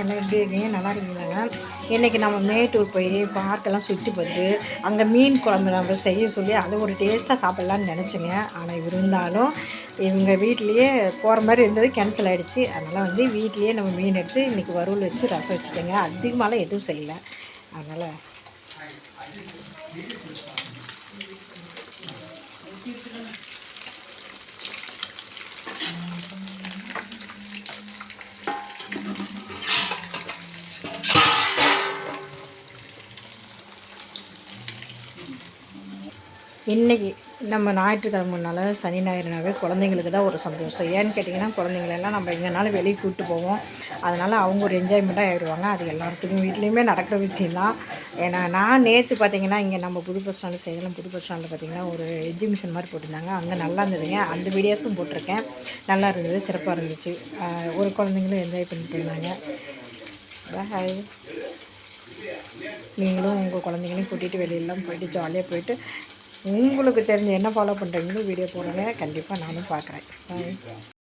என்ன எப்படி இருக்கீங்க? நல்லா இருக்கீங்களாங்க? இன்றைக்கி நம்ம மேட்டூர் போய் பார்க்கெல்லாம் சுற்றி பார்த்து அங்கே மீன் குழம்பு நம்ம செய்ய சொல்லி அது ஒரு டேஸ்ட்டாக சாப்பிட்லான்னு நினச்சேங்க. ஆனால் இருந்தாலும் இவங்க வீட்லேயே போகிற மாதிரி இருந்தது, கேன்சல் ஆகிடுச்சு. அதனால் வந்து வீட்லேயே நம்ம மீன் எடுத்து இன்றைக்கி வறுவல் வச்சு ரசம் வச்சுட்டேங்க. அதிகமாகலாம் எதுவும் செய்யலை. அதனால் இன்றைக்கி நம்ம ஞாயிற்றுக்கிழமைனால சனி ஞாயிறுனாவே குழந்தைங்களுக்கு தான் ஒரு சந்தோஷம். ஏன்னு கேட்டிங்கன்னா, குழந்தைங்களெல்லாம் நம்ம எங்கேனாலும் வெளியே கூப்பிட்டு போவோம். அதனால் அவங்க ஒரு என்ஜாய்மெண்ட்டாக ஆகிடுவாங்க. அது எல்லாத்துக்கும் வீட்லேயுமே நடக்கிற விஷயந்தான். ஏன்னா நான் நேற்று பார்த்திங்கன்னா, இங்கே நம்ம புது பஸ் ஸ்டாண்டு சேலம் புது பஸ் ஸ்டாண்டில் பார்த்திங்கன்னா ஒரு எக்ஸிபிஷன் மாதிரி போட்டிருந்தாங்க. அங்கே நல்லா இருந்ததுங்க. அந்த வீடியோஸும் போட்டிருக்கேன். நல்லா இருந்தது, சிறப்பாக இருந்துச்சு. ஒரு குழந்தைங்களும் என்ஜாய் பண்ணிட்டு இருந்தாங்க. ஹாய், நீங்களும் உங்கள் குழந்தைங்களையும் கூட்டிகிட்டு வெளியெல்லாம் போயிட்டு ஜாலியாக போயிட்டு உங்களுக்கு தெரிஞ்ச என்ன ஃபாலோ பண்ணுறீங்களோ வீடியோ போடுங்க. கண்டிப்பாக நானும் பார்க்குறேன். பாய்.